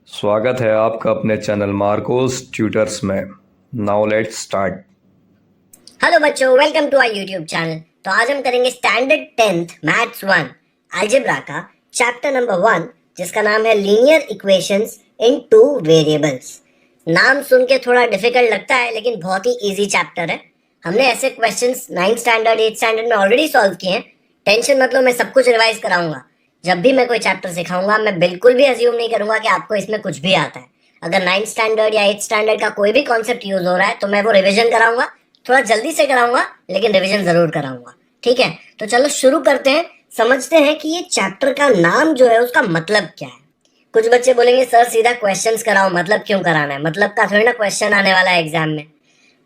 स्वागत है आपका अपने चैनल मार्कोस ट्यूटर्स में। Now let's start. हेलो बच्चों, welcome to our YouTube channel. तो आज हम करेंगे स्टैंडर्ड 10th मैथ्स 1 अलजेब्रा का चैप्टर नंबर 1, जिसका नाम है linear equations in two variables. नाम सुन के थोड़ा डिफिकल्ट लगता है, लेकिन बहुत ही इजी चैप्टर है। हमने ऐसे questions 9th standard 8th standard में ऑलरेडी सॉल्व किए हैं। टेंशन मत लो, मैं सब कुछ रिवाइज कराऊंगा। जब भी मैं कोई चैप्टर सिखाऊंगा, मैं बिल्कुल भी अज्यूम नहीं करूंगा कि आपको इसमें कुछ भी आता है। अगर 9th स्टैंडर्ड या 8th स्टैंडर्ड का कोई भी कॉन्सेप्ट यूज हो रहा है तो मैं वो रिविजन कराऊंगा। थोड़ा जल्दी से कराऊंगा, लेकिन रिवीजन जरूर कराऊंगा। ठीक है, तो चलो शुरू करते हैं। समझते हैं कि ये चैप्टर का नाम जो है उसका मतलब क्या है। कुछ बच्चे बोलेंगे सर सीधा क्वेश्चंस कराओ, मतलब क्यों कराना है? मतलब का थोड़ी ना क्वेश्चन आने वाला है एग्जाम में।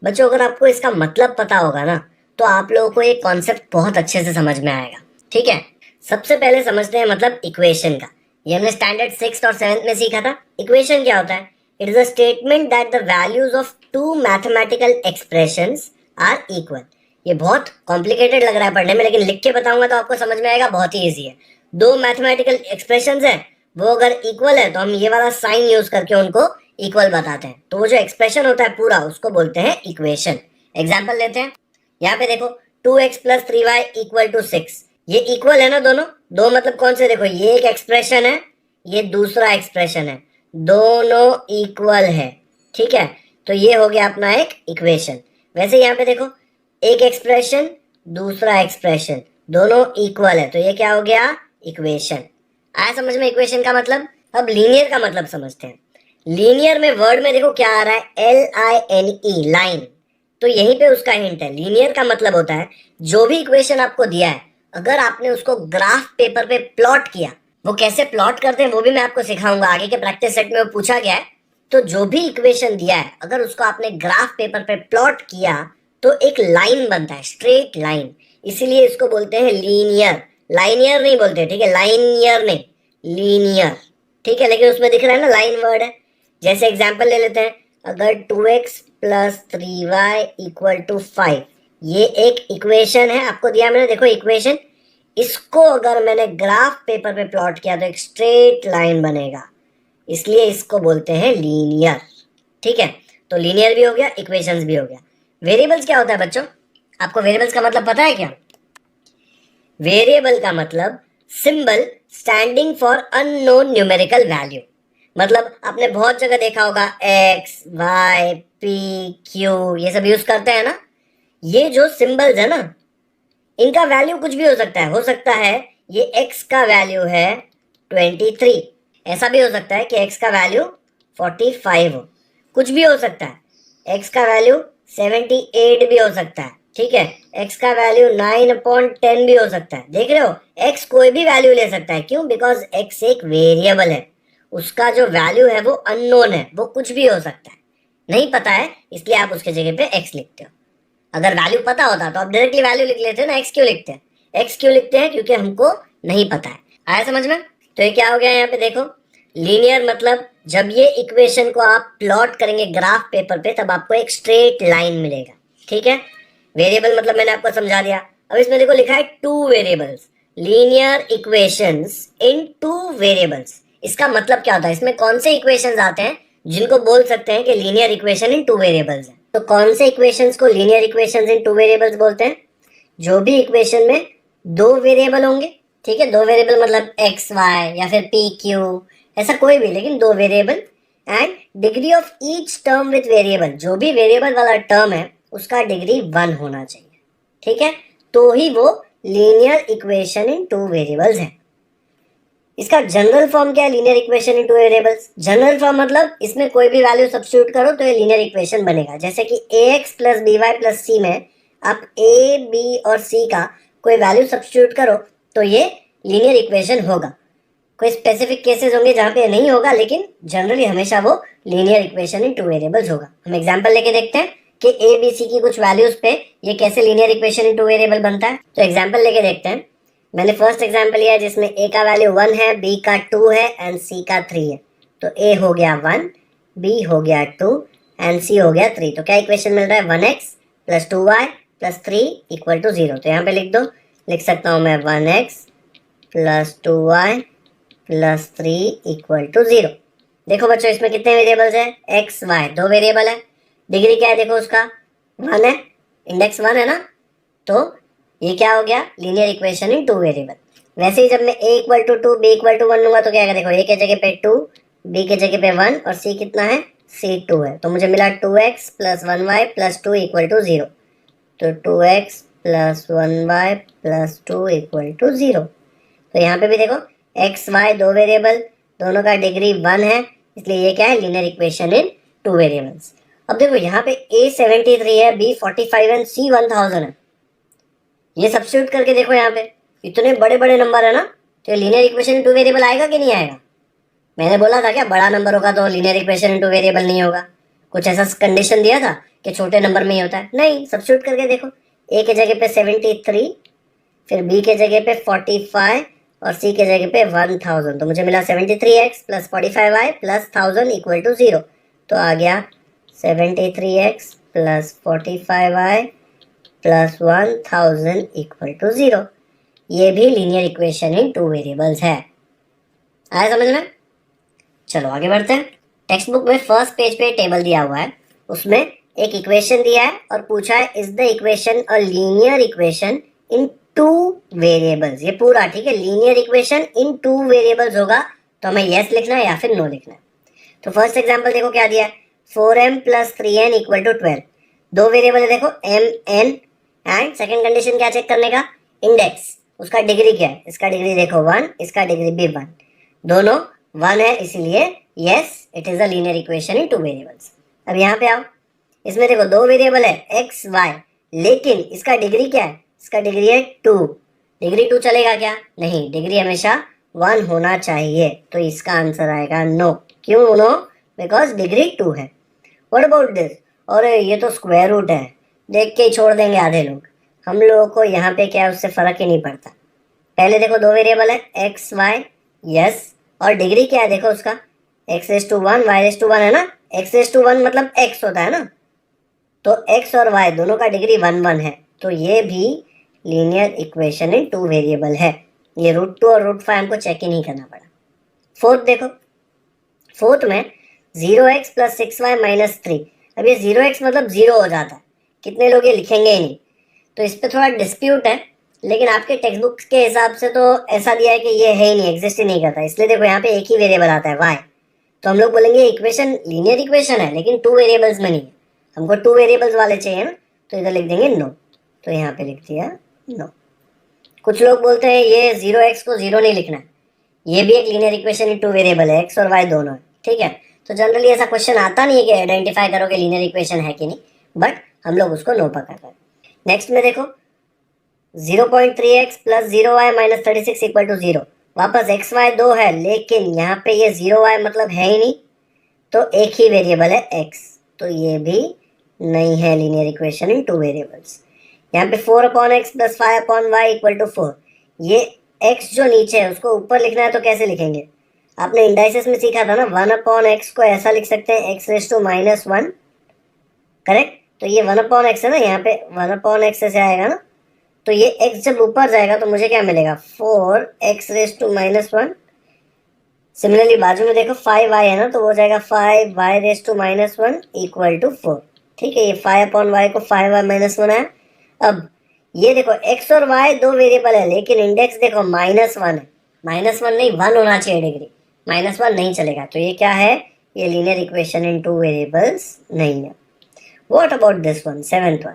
बच्चों, अगर आपको इसका मतलब पता होगा ना, तो आप लोगों को ये कॉन्सेप्ट बहुत अच्छे से समझ में आएगा। ठीक है, सबसे पहले समझते हैं मतलब इक्वेशन का। ये हमने स्टैंडर्ड 6th और 7th में सीखा था। इक्वेशन क्या होता है? It is a statement that the values of two mathematical expressions are equal. ये बहुत कॉम्प्लिकेटेड लग रहा है पढ़ने में, लेकिन लिख के बताऊंगा तो आपको समझ में आएगा। बहुत ही इजी है। दो मैथमेटिकल एक्सप्रेशंस है, वो अगर इक्वल है तो हम ये वाला साइन यूज करके उनको इक्वल बताते हैं। तो वो जो एक्सप्रेशन होता है पूरा, उसको बोलते हैं इक्वेशन। एग्जाम्पल लेते हैं। यहाँ पे देखो, 2x plus 3y equal to 6। ये इक्वल है ना दोनों? दो मतलब कौन से? देखो, ये एक एक्सप्रेशन है, ये दूसरा एक्सप्रेशन है, दोनों इक्वल है। ठीक है, तो ये हो गया अपना एक इक्वेशन। वैसे यहाँ पे देखो, एक एक्सप्रेशन, दूसरा एक्सप्रेशन, दोनों इक्वल है, तो ये क्या हो गया? इक्वेशन। आया समझ में इक्वेशन का मतलब? अब लीनियर का मतलब समझते हैं। लीनियर में वर्ड में देखो क्या आ रहा है, LINE, लाइन। तो यहीं पे उसका हिंट है। लीनियर का मतलब होता है जो भी इक्वेशन आपको दिया है, अगर आपने उसको ग्राफ पेपर पे प्लॉट किया, वो कैसे प्लॉट करते हैं वो भी मैं आपको सिखाऊंगा। आगे के प्रैक्टिस सेट में वो पूछा गया है। तो जो भी इक्वेशन दिया है, अगर उसको आपने ग्राफ पेपर पे प्लॉट किया तो एक लाइन बनता है, स्ट्रेट लाइन। इसीलिए इसको बोलते हैं लीनियर। लाइनियर नहीं बोलते, ठीक है? लाइनियर नहीं, लीनियर। ठीक है, लेकिन उसमें दिख रहा है ना लाइन वर्ड है। जैसे एग्जाम्पल ले लेते हैं। अगर 2x plus 3y equal to 5, ये एक इक्वेशन है, आपको दिया मैंने, देखो इक्वेशन। इसको अगर मैंने ग्राफ पेपर पे प्लॉट किया तो एक स्ट्रेट लाइन बनेगा, इसलिए इसको बोलते हैं लीनियर। ठीक है, तो लीनियर भी हो गया, इक्वेशंस भी हो गया। वेरिएबल्स क्या होता है बच्चों? आपको वेरिएबल्स का मतलब पता है क्या? वेरिएबल का मतलब symbol standing for unknown numerical value. मतलब आपने बहुत जगह देखा होगा, एक्स, वाई, पी, क्यू, ये सब यूज करते हैं ना। ये जो सिंबल्स है ना, इनका वैल्यू कुछ भी हो सकता है ये x का वैल्यू है 23। ऐसा भी हो सकता है कि x का वैल्यू 45 हो। कुछ भी हो सकता है। x का वैल्यू 78 भी हो सकता है। ठीक है, x का वैल्यू 9/10 भी हो सकता है। देख रहे हो, x कोई भी वैल्यू ले सकता है। क्यों? बिकॉज x एक वेरिएबल है, उसका जो वैल्यू है वो अननोन है, वो कुछ भी हो सकता है। नहीं पता है, इसलिए आप उसके जगह पे x लिखते हो। अगर वैल्यू पता होता तो आप डायरेक्टली वैल्यू लिख लेते ना। एक्स क्यों लिखते हैं? एक्स क्यों लिखते हैं? क्योंकि हमको नहीं पता है। आया समझ में? तो ये क्या हो गया यहाँ पे देखो, लीनियर मतलब जब ये इक्वेशन को आप प्लॉट करेंगे ग्राफ पेपर पे, तब आपको एक स्ट्रेट लाइन मिलेगा। ठीक है, वेरिएबल मतलब मैंने आपको समझा दिया। अब इसमें देखो लिखा है two variables, linear equations in two variables. इसका मतलब क्या होता है? इसमें कौन से इक्वेशंस आते हैं जिनको बोल सकते हैं कि linear equation in two variables है? तो कौन से इक्वेशंस को linear equations in two variables बोलते हैं? जो भी इक्वेशन में दो वेरिएबल होंगे। ठीक है, दो वेरिएबल मतलब एक्स वाई या फिर पी क्यू, ऐसा कोई भी, लेकिन दो variable. And degree of each term with variable, जो भी वेरिएबल वाला टर्म है उसका डिग्री 1 होना चाहिए। ठीक है, तो ही वो linear equation in two variables है। इसका जनरल फॉर्म क्या है? Linear equation in two variables. General form मतलब इसमें कोई भी वैल्यू सब्स्टिट्यूट करो तो ये लीनियर इक्वेशन बनेगा। जैसे कि ax plus by plus c में आप a, b और c का कोई वैल्यू सब्स्टिट्यूट करो तो ये लीनियर इक्वेशन होगा। कोई स्पेसिफिक केसेस होंगे जहां पे नहीं होगा, लेकिन जनरली हमेशा वो linear equation in two variables होगा। हम एग्जांपल लेके देखते हैं कि a, b, c की कुछ वैल्यूज पे ये कैसे linear equation in two variable बनता है। तो एग्जांपल लेके देखते हैं। मैंने फर्स्ट एग्जांपल लिया जिसमें a का वैल्यू 1 है, b का 2 है एंड c का 3 है। तो a हो गया 1, b हो गया 2 एंड c हो गया 3। तो क्या इक्वेशन मिल रहा है? 1x plus 2y plus 3 equal to 0। तो यहाँ पे लिख दो, लिख सकता हूँ मैं 1x plus 2y plus 3 equal to 0। देखो बच्चों इसमें कितने वेरिएबल्स है, एक्स वाई, दो वेरिएबल है। डिग्री क्या है देखो उसका, 1 है, इंडेक्स 1 है ना, तो ये क्या हो गया, linear equation in two variable. वैसे ही जब मैं a equal to 2 b equal to 1 लूंगा तो क्या आएगा, देखो a के जगह पे 2, b के जगह पे 1 और c कितना है, c 2 है, तो मुझे मिला 2x plus 1y plus 2 equal to 0। तो 2x plus 1y plus 2 equal to 0। तो यहाँ पे भी देखो एक्स वाई दो वेरिएबल, दोनों का डिग्री 1 है, इसलिए ये क्या है, linear equation in two variables. अब देखो यहाँ पे a 73 है, b 45 है, c 1000 है। ये सब्स्टिट्यूट करके देखो, यहाँ पे इतने बड़े बड़े नंबर है ना, तो linear equation in two variable आएगा कि नहीं आएगा। मैंने बोला था क्या, बड़ा नंबर होगा तो linear equation in two variable नहीं होगा, कुछ ऐसा कंडीशन दिया था कि छोटे नंबर में ही होता है। नहीं, सब्स्टिट्यूट करके देखो, a के जगह पे 73, फिर b के जगह पे 45 और c के जगह पे 1000, तो मुझे मिला 73x plus 45y plus 1000 equal to 0। तो आ गया 73x plus 45y plus 1000 equal to 0। ये भी linear equation in two variables है। आया समझ में? चलो आगे बढ़ते हैं। टेक्स्ट बुक में फर्स्ट पेज पे टेबल दिया हुआ है, उसमें एक इक्वेशन दिया है और पूछा है is the equation a linear equation in two variables. ये पूरा ठीक है, linear equation in two variables होगा तो हमें यस लिखना है या फिर नो लिखना है। तो फर्स्ट एग्जांपल देखो क्या दिया है, 4m plus 3n equal to 12। दो वेरिएबल है देखो m n, and second condition क्या चेक करने का, इंडेक्स, उसका डिग्री क्या है, इसका डिग्री देखो 1, इसका डिग्री भी 1, दोनों 1 है, इसीलिए yes it is a linear equation in two variables. अब यहाँ पे आओ, इसमें देखो दो वेरिएबल है एक्स वाई, लेकिन इसका डिग्री क्या है, इसका डिग्री है 2। डिग्री 2 चलेगा क्या, नहीं, डिग्री हमेशा 1 होना चाहिए, तो इसका आंसर आएगा नो। क्यों नो, बिकॉज डिग्री 2 है। व्हाट अबाउट दिस, और ये तो स्क्वायर रूट है, देख के ही छोड़ देंगे आधे लोग। हम लोगों को यहाँ पे क्या है, उससे फर्क ही नहीं पड़ता। पहले देखो दो वेरिएबल है एक्स वाई, यस, और डिग्री क्या है देखो उसका, x raise to 1 y raise to 1 है ना, एक्स रेस टू 1 मतलब एक्स होता है ना, तो x और y दोनों का डिग्री 1 1 है, तो ये भी linear equation in two variable है। ये √2 और √5 हमको चेक ही नहीं करना पड़ा। फोर्थ देखो, फोर्थ में 0x प्लस 6y माइनस 3। अब ये 0x मतलब 0 हो जाता है, कितने लोग ये लिखेंगे ही नहीं, तो इस पर थोड़ा डिस्प्यूट है, लेकिन आपके टेक्स्ट बुक के हिसाब से तो ऐसा दिया है कि ये है ही नहीं, एग्जिस्ट ही नहीं करता, इसलिए देखो यहाँ पे एक ही वेरिएबल आता है y, तो हम लोग बोलेंगे इक्वेशन लीनियर इक्वेशन है लेकिन टू वेरिएबल्स में नहीं है, हमको टू वेरिएबल्स वाले चाहिए ना, तो इधर लिख देंगे नो, तो यहाँ पे लिख दिया नो। कुछ लोग बोलते हैं ये 0x को 0 नहीं लिखना है, ये भी एक linear equation in two variable है, x और y दोनों है, ठीक है। तो जनरली ऐसा क्वेश्चन आता नहीं है कि आइडेंटिफाई करो कि लीनियर इक्वेशन है कि नहीं, बट हम लोग उसको नो पकड़ रहे हैं। नेक्स्ट में देखो 0.3x plus 0y minus 36 equal to 0। वापस एक्स वाई दो है, लेकिन यहाँ पे ये 0y मतलब है ही नहीं, तो एक ही वेरिएबल है x, तो ये भी नहीं है linear equation in two variables. यहाँ पे 4/x plus 5/y equal to 4। ये x जो नीचे है उसको ऊपर लिखना है तो कैसे लिखेंगे, आपने इंडाइसेस में सीखा था ना, 1/x को ऐसा लिख सकते हैं x raise to minus 1, correct. तो ये 1/x है ना, यहाँ पे 1/x ऐसे आएगा ना, तो ये x जब ऊपर जाएगा तो मुझे क्या मिलेगा, 4x race to minus 1। Similarly बाजू में देखो 5y है ना, तो वो जाएगा 5y raise to minus 1 equal to 4, ठीक है। ये 5/y को 5y माइनस 1 है। अब ये देखो x और y दो वेरिएबल है, लेकिन इंडेक्स देखो -1 है, -1 नहीं 1 होना चाहिए डिग्री, -1 नहीं चलेगा, तो ये क्या है, ये linear equation in two variables नहीं है। What about this one, seventh one,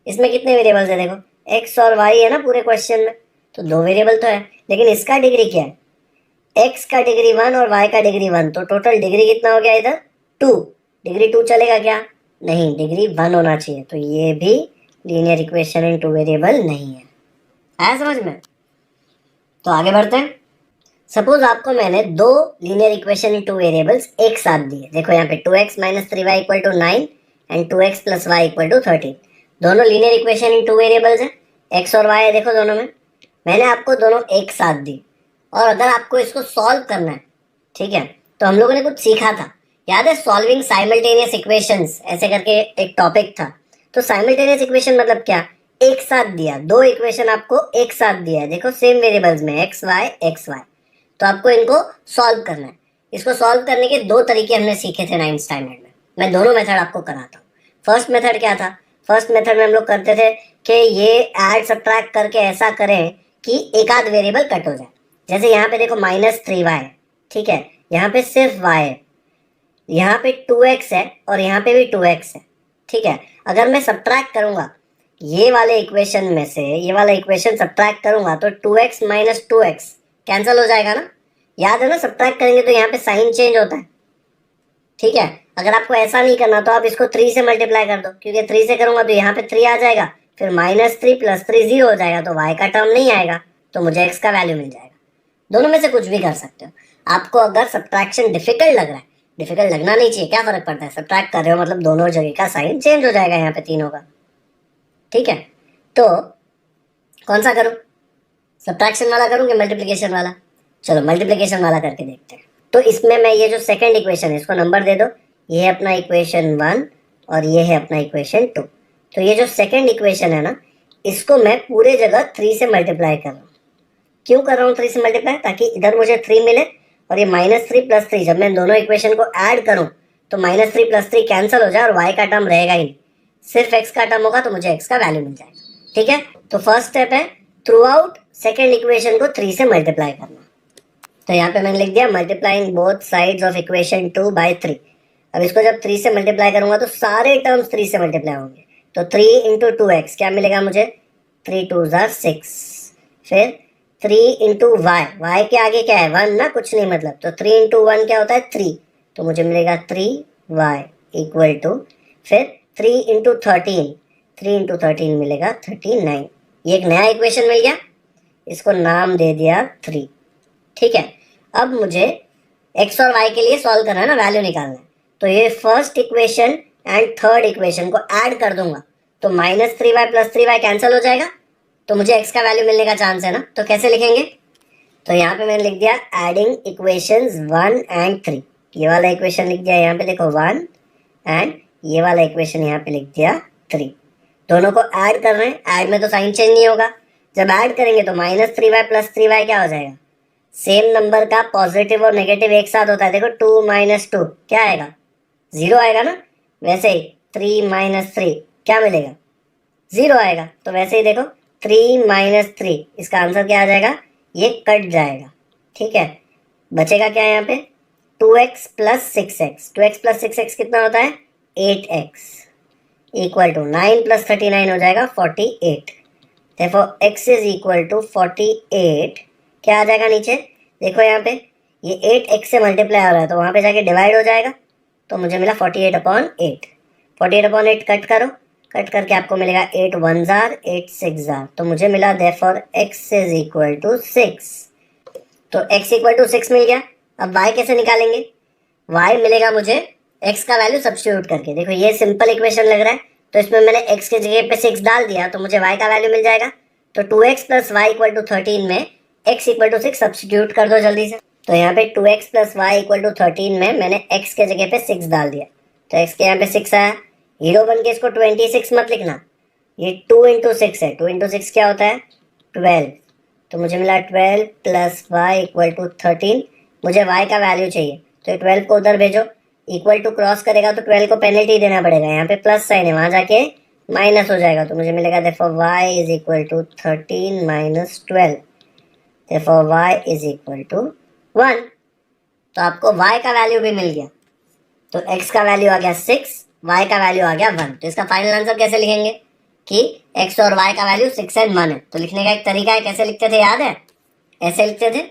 इसमें कितने वेरिएबल्स है देखो, x और y है ना पूरे क्वेश्चन में, तो दो वेरिएबल तो है, लेकिन इसका डिग्री क्या है, x का डिग्री 1 और y का डिग्री 1, तो टोटल डिग्री कितना हो गया इधर 2। डिग्री 2 चलेगा क्या, नहीं, डिग्री 1 होना चाहिए, तो ये भी linear equation in two variable नहीं है। आया समझ में? तो आगे बढ़ते हैं। सपोज आपको मैंने दो linear equation in two variables एक साथ दिए, देखो यहाँ पे 2x minus 3y equal to 9 and 2x plus y equal to 13। दोनों linear equation in two variables है, x और y है देखो दोनों में, मैंने आपको दोनों एक साथ दी, और अगर आपको इसको सॉल्व करना है, ठीक है, तो हम लोगों ने कुछ सीखा था, याद है, सॉल्विंग साइमल्टेनियस इक्वेशंस ऐसे करके एक टॉपिक था। तो साइमल्टेनियस इक्वेशन मतलब क्या, एक साथ दिया, दो इक्वेशन आपको एक साथ दिया है, देखो सेम वेरिएबल्स में x y, तो आपको इनको सॉल्व करना है। इसको सॉल्व करने के दो तरीके हमने सीखे थे 9th स्टैंडर्ड में। मैं दोनों मेथड आपको कराता हूँ। फर्स्ट मेथड क्या था? फर्स्ट मेथड में हम लोग करते थे कि ये ऐड सब्ट्रैक्ट करके ऐसा करें कि एक आध वेरिएबल कट हो जाए। जैसे यहाँ पे देखो -3y, ठीक है, यहाँ पे सिर्फ y है, यहाँ पे 2x है और यहाँ पे भी 2x है, ठीक है। अगर मैं सब्ट्रैक्ट करूंगा ये वाले इक्वेशन में से ये वाला इक्वेशन सब्ट्रैक्ट करूंगा तो 2x माइनस 2x कैंसिल हो जाएगा ना। याद है ना, सब्ट्रैक्ट करेंगे तो यहाँ पे साइन चेंज होता है, ठीक है। अगर आपको ऐसा नहीं करना तो आप इसको 3 से मल्टीप्लाई कर दो, क्योंकि 3 से करूंगा तो यहाँ पे 3 आ जाएगा, फिर -3 + 3 0 हो जाएगा, तो y का टर्म नहीं आएगा, तो मुझे x का वैल्यू मिल जाएगा। दोनों में से कुछ भी कर सकते हो। आपको अगर सब्ट्रैक्शन डिफिकल्ट लग रहा है, डिफिकल्ट लगना नहीं चाहिए, क्या फर्क पड़ता है, सब्ट्रैक्ट कर रहे हो मतलब दोनों जगह का साइन चेंज हो जाएगा यहाँ पे तीनों का, ठीक है। तो कौन सा करूं, सब्ट्रैक्शन वाला करूं कि मल्टीप्लिकेशन वाला? चलो मल्टीप्लिकेशन वाला करके देखते हैं। तो इसमें मैं ये जो सेकंड इक्वेशन है इसको नंबर दे दो, ये है अपना इक्वेशन 1 और ये है अपना इक्वेशन 2। तो ये जो सेकंड इक्वेशन है ना, इसको मैं पूरे जगह 3 से मल्टीप्लाई कर रहा हूँ। क्यों कर रहा हूँ 3 से मल्टीप्लाई? ताकि इधर मुझे 3 मिले और ये -3 + 3 जब मैं दोनों इक्वेशन को ऐड करूँ तो -3 + 3 कैंसिल हो जाए और y का टर्म रहेगा ही नहीं, सिर्फ x का टर्म होगा, तो मुझे x का वैल्यू मिल जाएगा, ठीक है। तो फर्स्ट स्टेप है थ्रू आउट सेकेंड इक्वेशन को 3 से मल्टीप्लाई करना। तो यहाँ पे मैंने लिख दिया multiplying both sides of equation 2 by 3। अब इसको जब 3 से मल्टीप्लाई करूंगा तो सारे टर्म्स 3 से मल्टीप्लाई होंगे, तो 3 × 2x क्या मिलेगा मुझे, 3 × 2 = 6, फिर 3 × y के आगे क्या है 1 ना, कुछ नहीं मतलब, तो 3 × 1 क्या होता है 3, तो मुझे मिलेगा 3y = फिर 3 × 13, 3 × 13 मिलेगा 39। ये एक नया इक्वेशन मिल गया, इसको नाम दे दिया 3, ठीक है। अब मुझे x और y के लिए सॉल्व करना है ना, वैल्यू निकालना है। तो ये first equation and third equation को ऐड कर दूंगा, तो -3y + 3y कैंसिल हो जाएगा, तो मुझे x का वैल्यू मिलने का चांस है ना। तो कैसे लिखेंगे? तो यहाँ पे मैंने लिख दिया एडिंग इक्वेशंस 1 एंड 3। ये वाला इक्वेशन लिख दिया यहाँ पे देखो 1 एंड ये वाला इक्वेशन यहाँ पे लिख दिया 3। दोनों को ऐड कर रहे हैं, ऐड में तो साइन चेंज नहीं होगा। जब ऐड करेंगे तो -3y + 3y क्या हो जाएगा, सेम नंबर का पॉजिटिव और नेगेटिव एक साथ होता है, देखो 2 - 2 क्या आएगा, 0 आएगा ना। वैसे ही 3 - 3 क्या मिलेगा, 0 आएगा। तो वैसे ही देखो 3 - 3 इसका आंसर क्या आ जाएगा, ये कट जाएगा, ठीक है। बचेगा क्या यहाँ पे 2x + 6x, 2x + 6x कितना होता है 8x = 9 + 39 हो जाएगा 48। देखो x = 48 क्या आ जाएगा नीचे, देखो यहाँ पे ये 8x से मल्टीप्लाई हो रहा है तो वहाँ पे जाके डिवाइड हो जाएगा, तो मुझे मिला 48/8। 48/8 कट करो, कट करके आपको मिलेगा 8 × 1 = 8 × 6 = तो मुझे मिला देयरफॉर x = 6। तो x = 6 मिल गया। अब y कैसे निकालेंगे, y मिलेगा मुझे x का वैल्यू सब्स्टिट्यूट करके। देखो ये सिंपल इक्वेशन लग रहा है, तो इसमें मैंने x के जगह पे 6 डाल दिया तो मुझे y का वैल्यू मिल जाएगा। तो 2x + y = 13 में x = 6 सब्स्टिट्यूट कर दो जल्दी से। तो यहाँ पे 2x + y = 13 में मैंने x के जगह पे 6 डाल दिया, तो x के यहाँ पे 6 आया। हीरो बन के इसको 26 मत लिखना, ये 2 × 6 है, 2 × 6 क्या होता है 12। तो मुझे मिला 12 + y = 13। मुझे y का वैल्यू चाहिए, तो 12 को उधर भेजो, इक्वल टू क्रॉस करेगा तो 12 को पेनल्टी देना पड़ेगा, यहाँ पे प्लस साइन है, वहाँ जाके माइनस हो जाएगा, तो मुझे मिलेगा therefore y = 13 - 12, therefore y = 1। तो आपको y का वैल्यू भी मिल गया, तो x का वैल्यू आ गया 6, y का वैल्यू आ गया 1। तो इसका फाइनल आंसर कैसे लिखेंगे कि x और y का वैल्यू 6 और 1 है। तो लिखने का एक तरीका है, कैसे लिखते थे याद है, ऐसे लिखते थे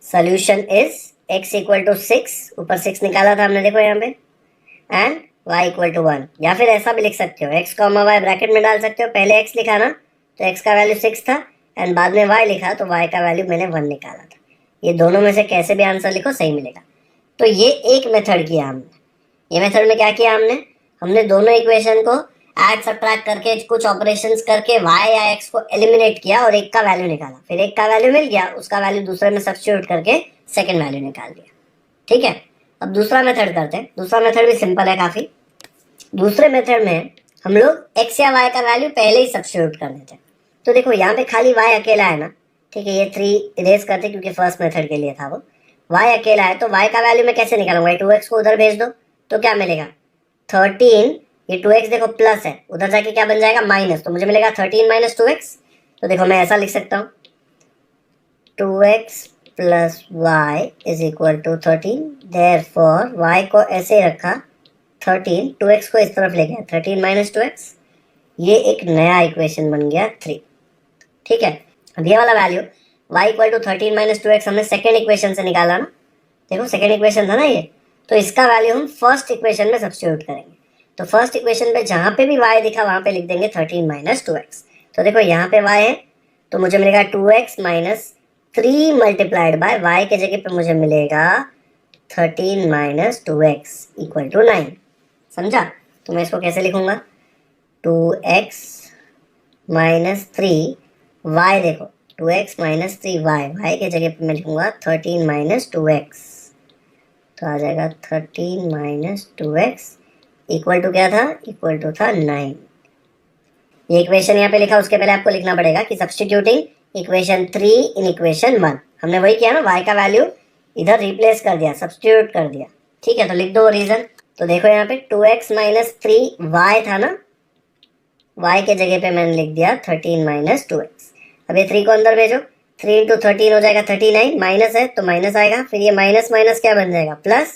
सोल्यूशन इज x = 6, ऊपर 6 निकाला था हमने देखो यहाँ पे, एंड y = 1। या फिर ऐसा भी लिख सकते हो x, y ब्रैकेट में डाल सकते हो, पहले x लिखा ना तो x का वैल्यू 6 था एंड बाद में y लिखा तो y का वैल्यू मैंने 1 निकाला था। ये दोनों में से कैसे भी आंसर लिखो सही मिलेगा। तो ये एक मेथड किया हमने। ये मेथड में क्या किया हमने दोनों इक्वेशन को ऐड सब्ट्रैक्ट करके कुछ ऑपरेशंस करके y या x को एलिमिनेट किया और एक का वैल्यू निकाला, फिर एक का वैल्यू मिल गया, उसका वैल्यू दूसरे में सब्स्टिट्यूट करके सेकंड वैल्यू निकाल दिया, ठीक है। अब दूसरा मेथड करते हैं। दूसरा मेथड भी सिंपल है काफ़ी। दूसरे मेथड में हम लोग x या y का वैल्यू पहले ही सब्स्टिट्यूट कर देते हैं। तो देखो यहाँ पे खाली y अकेला है ना, ठीक है, ये 3 इरेज करते क्योंकि फर्स्ट मेथड के लिए था वो। y अकेला है तो y का वैल्यू मैं कैसे निकालूंगा, 2x को उधर भेज दो तो क्या मिलेगा 13, ये 2x देखो प्लस है, उधर जाके क्या बन जाएगा माइनस, तो मुझे मिलेगा 13 माइनस 2x। तो देखो मैं ऐसा लिख सकता हूँ 2x plus y is equal to 13, therefore y को ऐसे रखा 13, 2x को इस तरफ ले गया 13 माइनस 2x, ये एक नया इक्वेशन बन गया 3। ठीक है, अब ये वाला value y equal to 13 minus 2x हमने सेकेंड इक्वेशन से निकाला ना, देखो सेकेंड इक्वेशन था ना ये, तो इसका वैल्यू हम फर्स्ट इक्वेशन में सब्स्टिट्यूट करेंगे। तो फर्स्ट इक्वेशन पे जहाँ पे भी y दिखा वहाँ पे लिख देंगे 13 माइनस 2x। तो देखो यहाँ पे y है तो मुझे मिलेगा 2x minus 3 multiplied by y के जगह पे मुझे मिलेगा 13 माइनस 2x इक्वल टू 9। समझा? तो मैं इसको कैसे लिखूंगा 2x माइनस 3y, देखो 2x माइनस 3y, y के जगह पे मैं लिखूंगा 13 माइनस 2x, तो आ जाएगा 13 माइनस 2x इक्वल टू क्या था, इक्वल टू था 9। ये इक्वेशन यहाँ पे लिखा, उसके पहले आपको लिखना पड़ेगा कि सब्स्टिट्यूटिंग इक्वेशन 3 इन इक्वेशन 1, हमने वही किया ना, y का वैल्यू इधर रिप्लेस कर दिया, सब्स्टिट्यूट कर दिया। ठीक है, तो लिख दो रीजन। तो देखो यहाँ पे 2x माइनस 3y था ना, y के जगह पे मैंने लिख दिया 13 माइनस 2x। अब ये 3 को अंदर भेजो, 3 इंटू 13 हो जाएगा 39, माइनस है तो माइनस आएगा, फिर ये माइनस माइनस क्या बन जाएगा प्लस,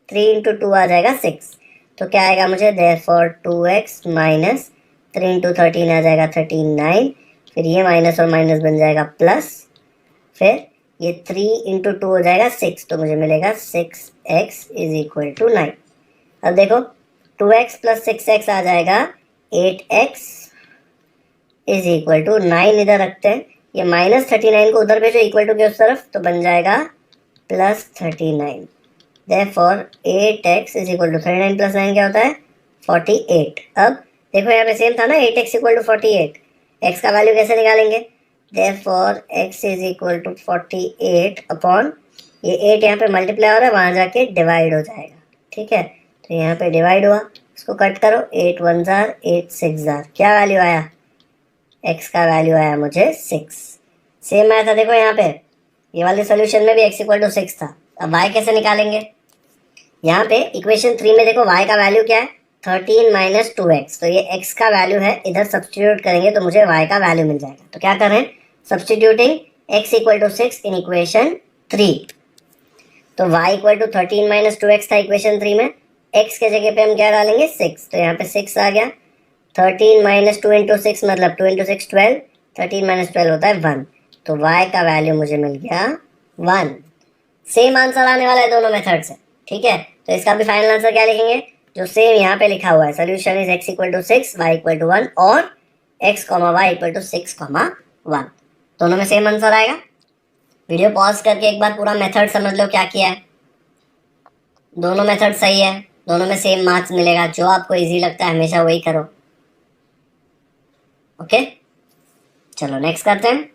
3 इंटू 2 आ जाएगा 6, तो क्या आएगा मुझे देयरफॉर 2x माइनस 3 इंटू 13 आ जाएगा 39, फिर ये माइनस और माइनस बन जाएगा प्लस, फिर ये 3 इंटू 2 हो जाएगा 6, तो मुझे मिलेगा 6x इज इक्वल टू 9। अब देखो 2x प्लस 6x आ जाएगा 8x इज इक्वल टू 9, इधर रखते हैं, ये माइनस 39 को उधर भेजो इक्वल टू के उस तरफ, तो बन जाएगा plus 39। Therefore 8x is equal to 39 plus 9 क्या होता है 48। अब देखो यहाँ पे सेम था ना 8x इक्वल टू 48, x का वैल्यू कैसे निकालेंगे, therefore x is equal to 48 upon ये 8 यहाँ पे मल्टीप्लाई हो रहा है, वहाँ जाके डिवाइड हो जाएगा। ठीक है, तो यहाँ पे डिवाइड हुआ, इसको कट करो, 8 1 जार 8 6 जार, क्या वैल्यू आया, x का वैल्यू आया मुझे 6। सेम आया था देखो यहाँ पे, ये वाले सोल्यूशन में भी x इक्वल टू 6 था। अब y कैसे निकालेंगे, यहाँ पे इक्वेशन 3 में देखो y का वैल्यू क्या है 13 माइनस 2x, तो ये x का वैल्यू है, इधर सब्स्टिट्यूट करेंगे तो मुझे y का वैल्यू मिल जाएगा। तो क्या करें, substituting x equal to 6 in equation 3, तो y equal to 13 minus 2x था इक्वेशन 3 में, x के जगह पे हम क्या डालेंगे 6, तो यहाँ पे 6 आ गया, 13 माइनस 2 इंटू 6 मतलब 2 इंटू 6 12, 13 माइनस 12 होता है 1, तो y का वैल्यू मुझे मिल गया 1। सेम आंसर आने वाला है दोनों मेथड से। ठीक है, तो इसका भी फाइनल आंसर क्या लिखेंगे, जो सेम यहाँ पे लिखा हुआ है, solution is x equal to 6 y equal to 1 और x y इक्वल टू 6 1, दोनों में सेम आंसर आएगा। वीडियो पॉज करके एक बार पूरा मेथड समझ लो क्या किया है, दोनों मेथड सही है, दोनों में सेम मार्क्स मिलेगा, जो आपको इजी लगता है हमेशा वही करो। ओके, चलो नेक्स्ट करते हैं।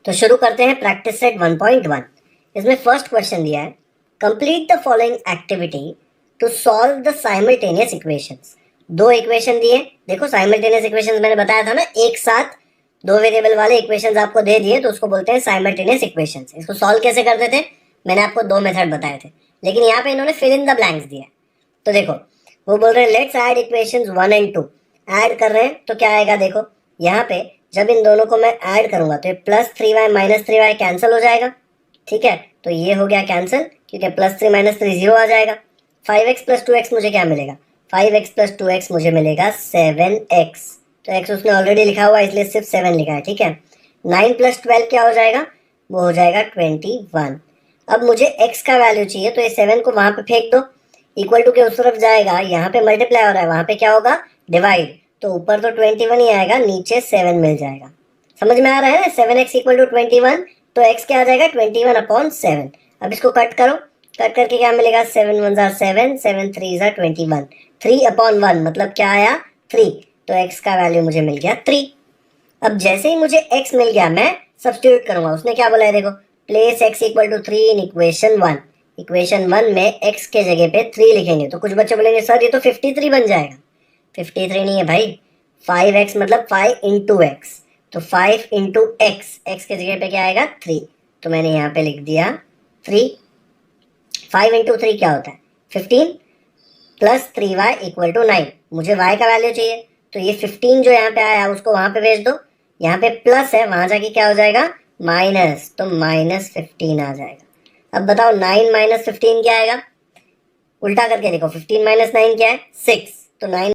तो शुरू करते हैं प्रैक्टिस सेट 1.1। इसमें फर्स्ट क्वेश्चन दिया है, complete the following activity to solve the simultaneous equations. दो इक्वेशन दिए, देखो साइमल्टेनियस इक्वेशंस मैंने बताया था ना, एक साथ दो वेरिएबल वाले इक्वेशंस आपको दे दिए तो उसको बोलते हैं साइमल्टेनियस इक्वेशंस। इसको सॉल्व कैसे करते थे, मैंने आपको दो मेथड बताए थे, लेकिन यहाँ पे इन्होंने फिल इन द ब्लैंक्स दिया। तो देखो वो बोल रहे हैं let's add equations 1 and 2, add कर रहे हैं तो क्या आएगा, देखो यहाँ पे जब इन दोनों को मैं ऐड करूंगा तो ये plus 3y minus 3y cancel हो जाएगा। ठीक है, तो ये हो गया कैंसिल, क्योंकि प्लस 3 माइनस 3 0 आ जाएगा। 5x प्लस 2x मुझे क्या मिलेगा, 5x प्लस 2x मुझे मिलेगा 7x, तो x उसने ऑलरेडी लिखा हुआ है इसलिए सिर्फ 7 लिखा है। ठीक है, 9 प्लस 12 क्या हो जाएगा, वो हो जाएगा 21। अब मुझे x का वैल्यू चाहिए, तो ये 7 को वहां पे फेंक दो, इक्वल टू के उस तरफ जाएगा, यहाँ पे मल्टीप्लाई हो रहा है, वहां पे क्या होगा डिवाइड, तो ऊपर तो 21 ही आएगा, नीचे 7 मिल जाएगा। समझ में आ रहा है ना, 7x इक्वल टू 21, तो x क्या आ जाएगा 21 अपॉन 7। अब इसको कट करो, कट करके क्या मिलेगा, 7 1 जार 7, 7 3 जार 21, 3 अपॉन 1 मतलब क्या आया 3, तो x का वैल्यू मुझे मिल गया 3। अब जैसे ही मुझे x मिल गया मैं सब्स्टिट्यूट करूंगा, उसने क्या बोला है देखो, place x equal to 3 in equation 1। Equation 1 में x के जगह पे 3 लिखेंगे, तो कुछ बच्चे बोलेंगे सर ये तो 53 बन जाएगा। 53 नहीं है भाई, 5x मतलब 5 इंटू एक्स, तो 5 इंटू एक्स, एक्स के जगह पे क्या आएगा 3, तो मैंने यहाँ पे लिख दिया 3। 5 इंटू 3 क्या होता है 15 प्लस 3y इक्वल टू 9। मुझे y का वैल्यू चाहिए, तो ये 15 जो यहाँ पे आया उसको वहां पे भेज दो, यहाँ पे प्लस है वहां जाके क्या हो जाएगा माइनस, तो -15 आ जाएगा। अब बताओ 9 - 15 क्या आएगा, उल्टा करके देखो, 15 - 9 क्या है 6, तो 9